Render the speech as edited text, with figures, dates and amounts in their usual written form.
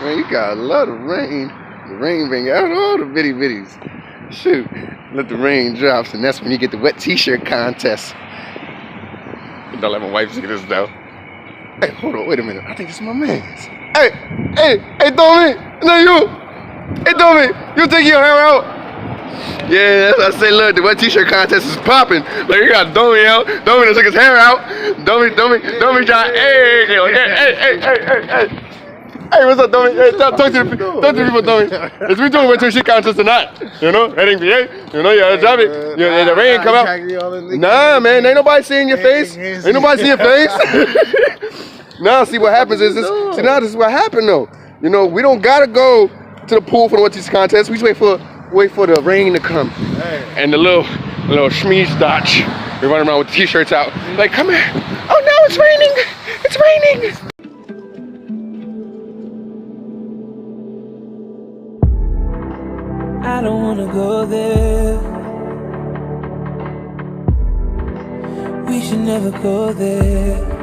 Man, you gotta love the rain. The rain bring out all the bitty bitties. Shoot, let the rain drops, and that's when you get the wet t-shirt contest. Don't let my wife see this though. Hey, hold on, wait a minute. I think this is my man's. Hey, Tommy, no you. Hey, Tommy, you take your hair out? Yeah, that's what I say. Look, the wet t-shirt contest is popping. Like you got Tommy out. Tommy to take his hair out. Tommy trying. Hey. Hey, what's up, Tommy? Hey, talk to the people, Tommy. Is we doing wet t-shirt contest or not? You know, at NBA. You know, you gotta drop it. The rain come out. Nah, man, ain't nobody seeing your face. Ain't nobody seeing your face. Now, see what happens is this. See, now this is what happened though. You know, we don't gotta go to the pool for the wet t-shirt contest. We just wait for the rain to come. And the little schmeeze dotch. We're running around with t-shirts out. Like, come here. Oh no, it's raining. It's raining. I don't wanna go there. We should never go there.